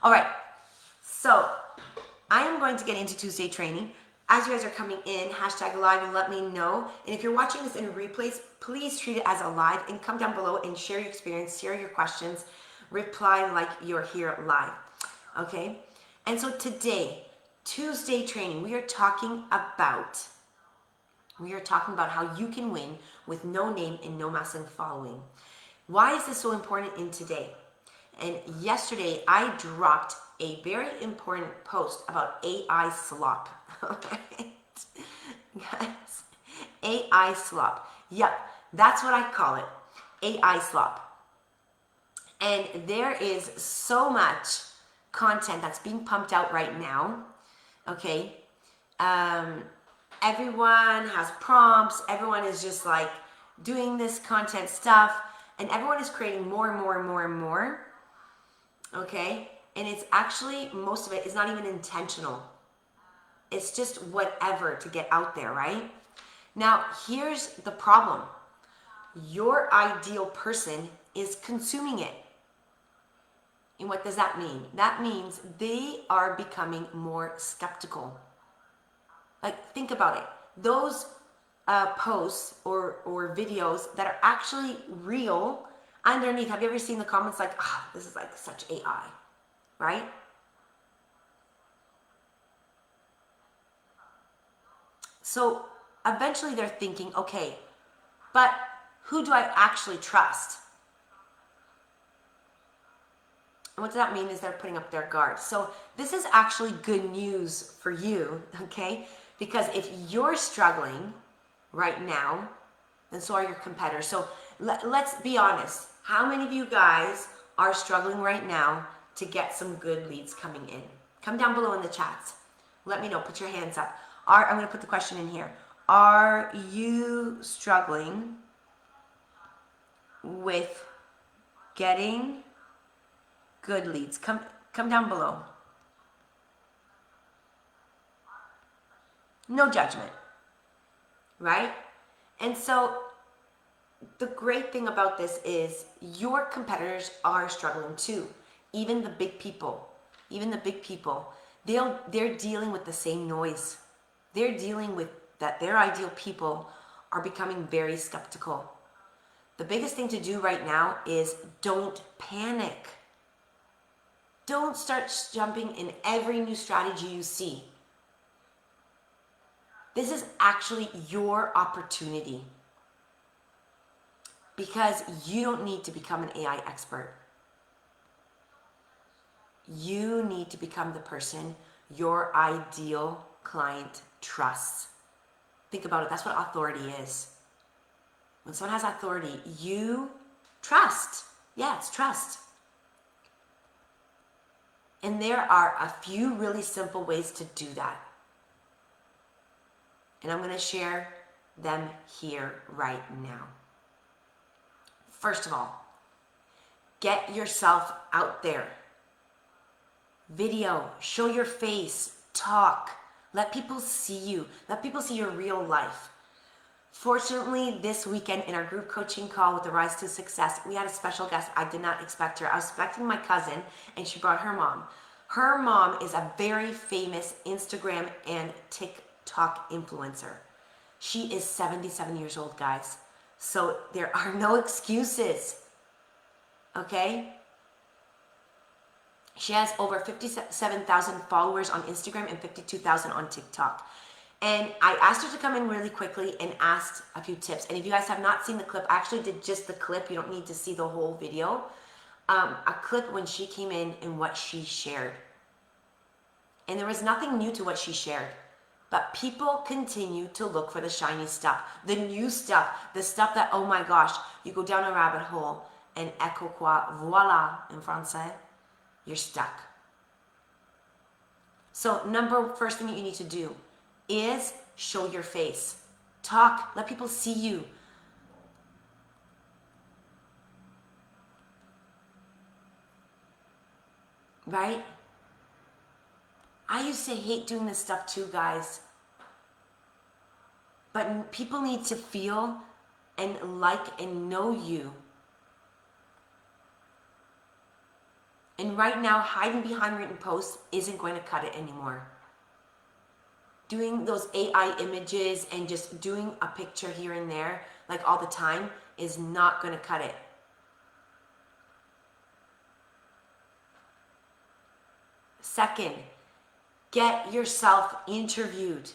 All right, so I am going to get into Tuesday training. As you guys are coming in, hashtag live and let me know. And if you're watching this in replays, please treat it as a live and come down below and share your experience, share your questions, reply like you're here live. Okay? And so today, Tuesday training, we are talking about how you can win with no name and no massive following. Why is this so important in today? And yesterday I dropped a very important post about AI slop. Alright? Guys, AI slop. Yep, that's what I call it. AI slop. And there is so much content that's being pumped out right now. Okay? Everyone has prompts. Everyone is just like doing this content stuff. And everyone is creating more and more and more and more. Okay? And it's actually, most of it is not even intentional. It's just whatever to get out there, right? Now, here's the problem. Your ideal person is consuming it. And what does that mean? That means they are becoming more skeptical. Like, think about it. Those posts or videos that are actually real, underneath, have you ever seen the comments like, this is like such AI, right? So eventually they're thinking, okay, but who do I actually trust? And what does that mean is they're putting up their guard. So this is actually good news for you, okay? Because if you're struggling right now, then so are your competitors. So let's be honest. How many of you guys are struggling right now to get some good leads coming in? Come down below in the chats. Let me know. Put your hands up. I'm going to put the question in here. Are you struggling with getting good leads? Come down below. No judgment, right? And so the great thing about this is your competitors are struggling too. Even the big people, they're dealing with the same noise. They're dealing with that their ideal people are becoming very skeptical. The biggest thing to do right now is don't panic. Don't start jumping in every new strategy you see. This is actually your opportunity, because you don't need to become an AI expert. You need to become the person your ideal client trusts. Think about it. That's what authority is. When someone has authority, you trust. Yeah, it's trust. And there are a few really simple ways to do that. And I'm going to share them here right now. First of all, get yourself out there. Video, show your face, talk. Let people see you. Let people see your real life. Fortunately, this weekend in our group coaching call with the Rise to Success, we had a special guest. I did not expect her. I was expecting my cousin, and she brought her mom. Her mom is a very famous Instagram and TikTok influencer. She is 77 years old, guys. So there are no excuses. Okay? She has over 57,000 followers on Instagram and 52,000 on TikTok. And I asked her to come in really quickly and asked a few tips. And if you guys have not seen the clip, I actually did just the clip. You don't need to see the whole video. A clip when she came in and what she shared. And there was nothing new to what she shared. But people continue to look for the shiny stuff, the new stuff, the stuff that, oh my gosh, you go down a rabbit hole and echo quoi, voila, in français, you're stuck. So first thing that you need to do is show your face. Talk, let people see you. Right? I used to hate doing this stuff too, guys. But people need to feel and like and know you. And right now, hiding behind written posts isn't going to cut it anymore. Doing those AI images and just doing a picture here and there, like all the time, is not going to cut it. Second, get yourself interviewed.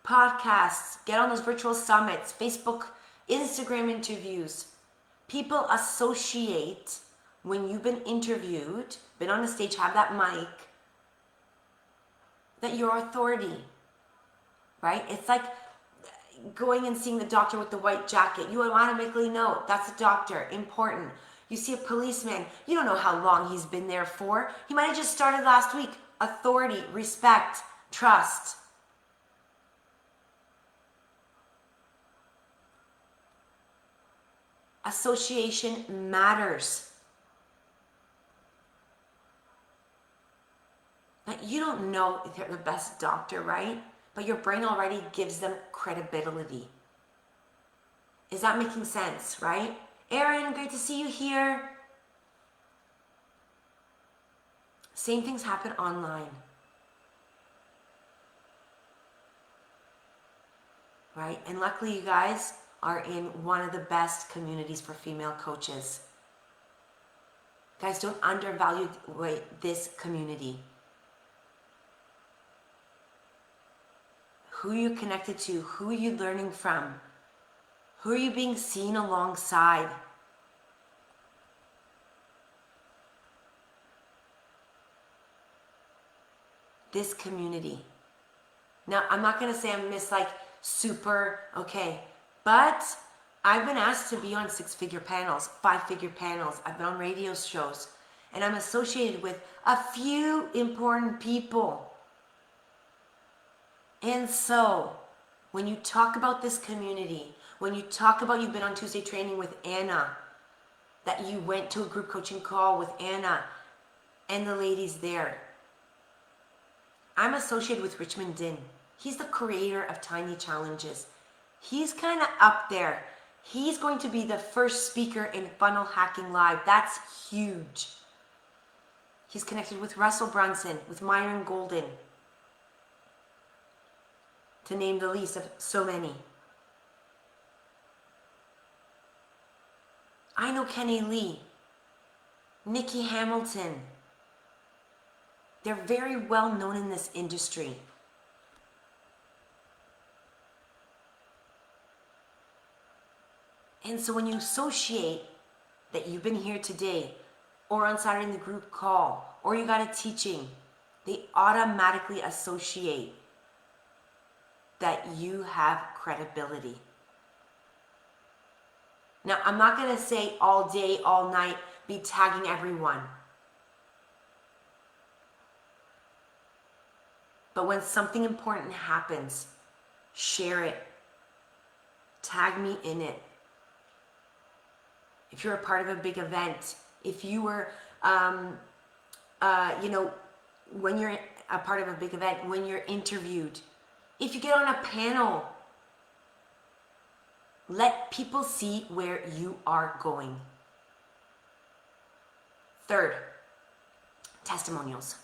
Podcasts, get on those virtual summits, Facebook, Instagram interviews. People associate when you've been interviewed, been on a stage, have that mic, that you're authority, right? It's like going and seeing the doctor with the white jacket. You automatically know that's a doctor, important. You see a policeman, you don't know how long he's been there for. He might have just started last week. Authority, respect, trust. Association matters. Now, you don't know if they're the best doctor, right? But your brain already gives them credibility. Is that making sense, right? Erin, great to see you here. Same things happen online. Right? And luckily you guys are in one of the best communities for female coaches. Guys, don't undervalue this community. Who are you connected to? Who are you learning from? Who are you being seen alongside? This community. Now, I'm not going to say I'm super, okay, but I've been asked to be on 6-figure panels, 5-figure panels. I've been on radio shows, and I'm associated with a few important people. And so, when you talk about this community, when you talk about you've been on Tuesday training with Anna, that you went to a group coaching call with Anna and the ladies there, I'm associated with Richmond Din. He's the creator of Tiny Challenges. He's kind of up there. He's going to be the first speaker in Funnel Hacking Live. That's huge. He's connected with Russell Brunson, with Myron Golden, to name the least of so many. I know Kenny Lee, Nikki Hamilton. They're very well known in this industry. And so when you associate that you've been here today, or on Saturday in the group call, or you got a teaching, they automatically associate that you have credibility. Now, I'm not going to say all day, all night, be tagging everyone. But when something important happens, share it. Tag me in it. If you're a part of a big event, if you were, when you're a part of a big event, when you're interviewed, if you get on a panel, let people see where you are going. Third, testimonials.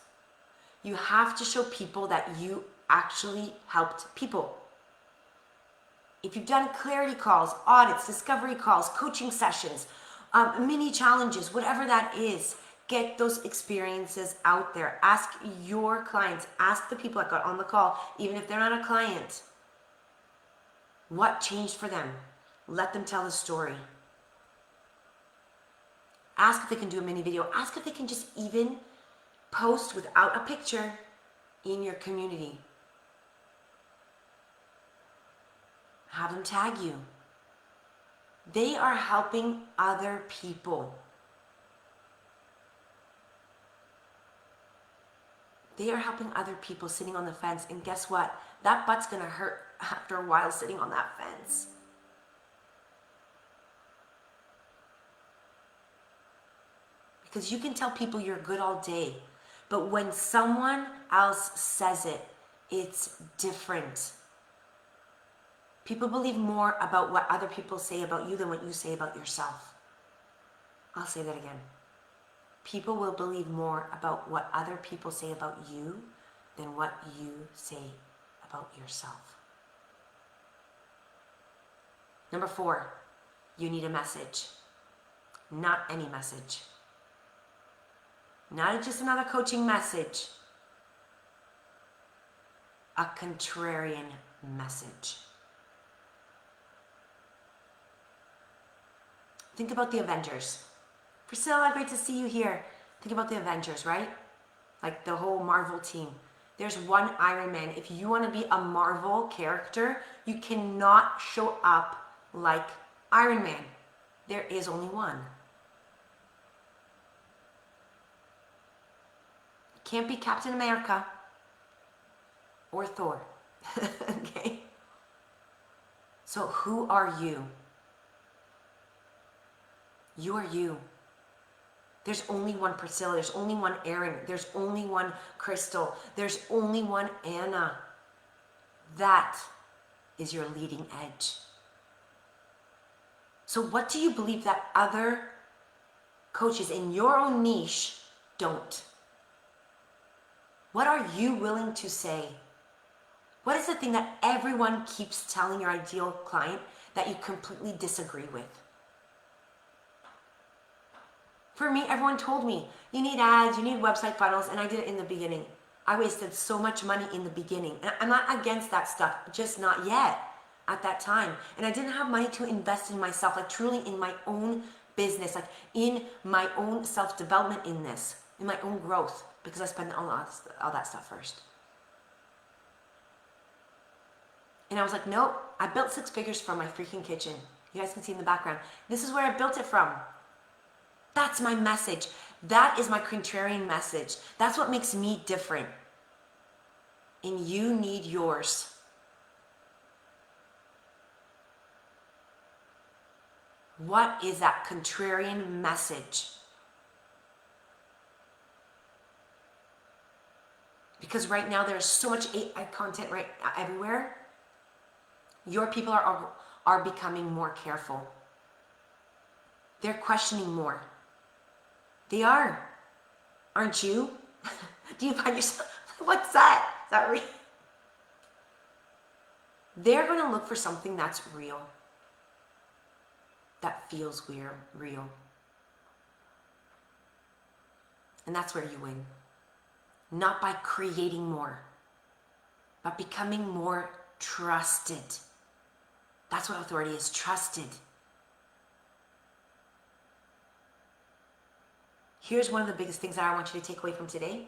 You have to show people that you actually helped people. If you've done clarity calls, audits, discovery calls, coaching sessions, mini challenges, whatever that is, get those experiences out there. Ask your clients, ask the people that got on the call, even if they're not a client, what changed for them. Let them tell the story. Ask if they can do a mini video. Ask if they can just even post without a picture in your community. Have them tag you. They are helping other people. They are helping other people sitting on the fence. And guess what? That butt's going to hurt after a while sitting on that fence. Because you can tell people you're good all day. But when someone else says it, it's different. People believe more about what other people say about you than what you say about yourself. I'll say that again. People will believe more about what other people say about you than what you say about yourself. Number 4, you need a message. Not any message. Not just another coaching message. A contrarian message. Think about the Avengers. Priscilla, great to see you here. Think about the Avengers, right? Like the whole Marvel team. There's one Iron Man. If you want to be a Marvel character, you cannot show up like Iron Man. There is only one. You can't be Captain America or Thor. Okay? So who are you? You are you. There's only one Priscilla. There's only one Erin. There's only one Crystal. There's only one Anna. That is your leading edge. So what do you believe that other coaches in your own niche don't? What are you willing to say? What is the thing that everyone keeps telling your ideal client that you completely disagree with? For me, everyone told me, you need ads, you need website funnels, and I did it in the beginning. I wasted so much money in the beginning. And I'm not against that stuff, just not yet at that time. And I didn't have money to invest in myself, like truly in my own business, like in my own self-development in this, in my own growth, because I spent all that stuff first. And I was like, nope, I built 6 figures from my freaking kitchen. You guys can see in the background. This is where I built it from. That's my message. That is my contrarian message. That's what makes me different. And you need yours. What is that contrarian message? Because right now there's so much AI content right everywhere. Your people are becoming more careful. They're questioning more. They are. Aren't you? Do you find yourself, what's that? Is that real? They're going to look for something that's real. That feels real. And that's where you win. Not by creating more, but becoming more trusted. That's what authority is, trusted. Here's one of the biggest things that I want you to take away from today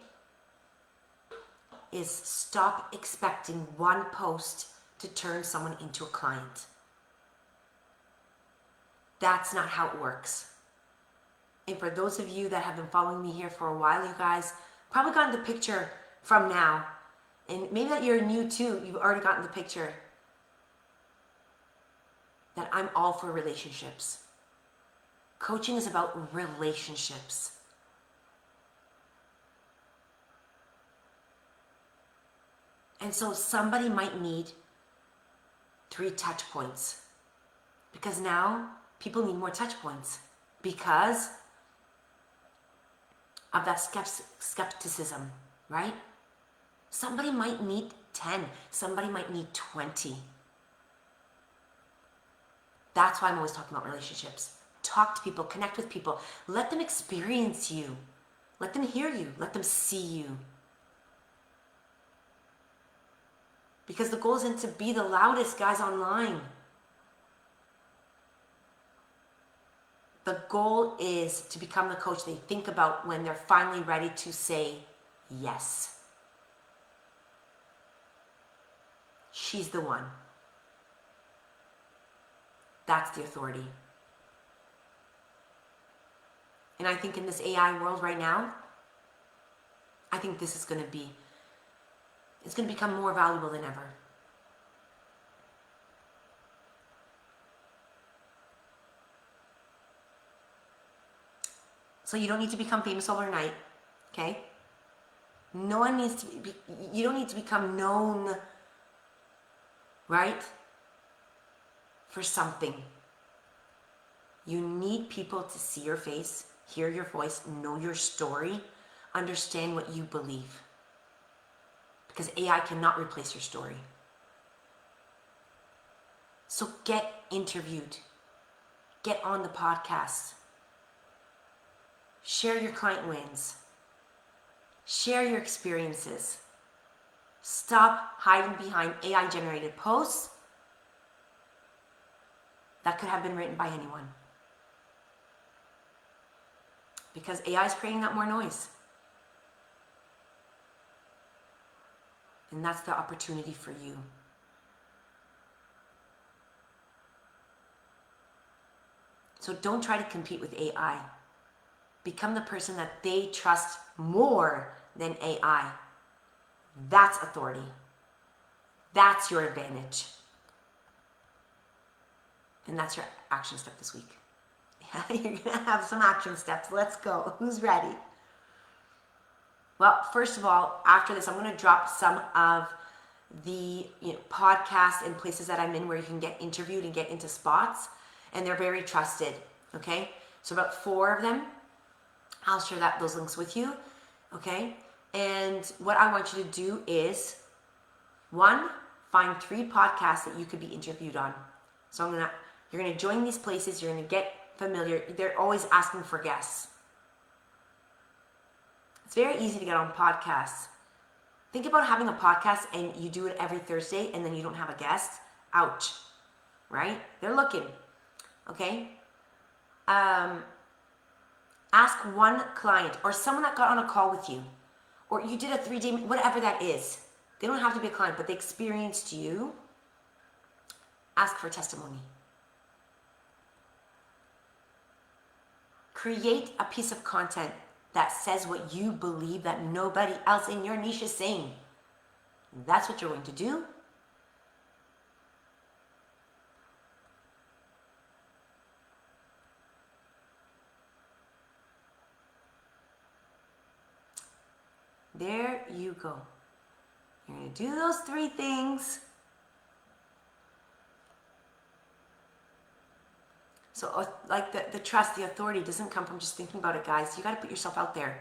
is stop expecting one post to turn someone into a client. That's not how it works. And for those of you that have been following me here for a while, you guys probably gotten the picture from now. And maybe that you're new too, you've already gotten the picture that I'm all for relationships. Coaching is about relationships. And so somebody might need 3 touch points because now people need more touch points because of that skepticism, right? Somebody might need 10, somebody might need 20. That's why I'm always talking about relationships. Talk to people, connect with people, let them experience you, let them hear you, let them see you. Because the goal isn't to be the loudest guys online. The goal is to become the coach they think about when they're finally ready to say yes. She's the one. That's the authority. And I think in this AI world right now, I think this is going to be, it's going to become more valuable than ever. So you don't need to become famous overnight, okay? No one needs to be, you don't need to become known, right? For something. You need people to see your face, hear your voice, know your story, understand what you believe. Because AI cannot replace your story. So get interviewed. Get on the podcast. Share your client wins. Share your experiences. Stop hiding behind AI generated posts that could have been written by anyone. Because AI is creating that more noise. And that's the opportunity for you. So don't try to compete with AI. Become the person that they trust more than AI. That's authority. That's your advantage. And that's your action step this week. You're going to have some action steps. Let's go. Who's ready? Well, first of all, after this, I'm going to drop some of the podcasts and places that I'm in where you can get interviewed and get into spots. And they're very trusted. Okay? So about 4 of them. I'll share those links with you. Okay? And what I want you to do is, 1, find 3 podcasts that you could be interviewed on. So you're going to join these places. You're going to get familiar. They're always asking for guests. It's very easy to get on podcasts. Think about having a podcast and you do it every Thursday and then you don't have a guest. Ouch. Right? They're looking. Okay? Ask one client or someone that got on a call with you, or you did a 3-day, whatever that is. They don't have to be a client, but they experienced you. Ask for testimony. Create a piece of content that says what you believe that nobody else in your niche is saying. That's what you're going to do. There you go. You're going to do those 3 things. So like the trust, the authority doesn't come from just thinking about it, guys. You got to put yourself out there.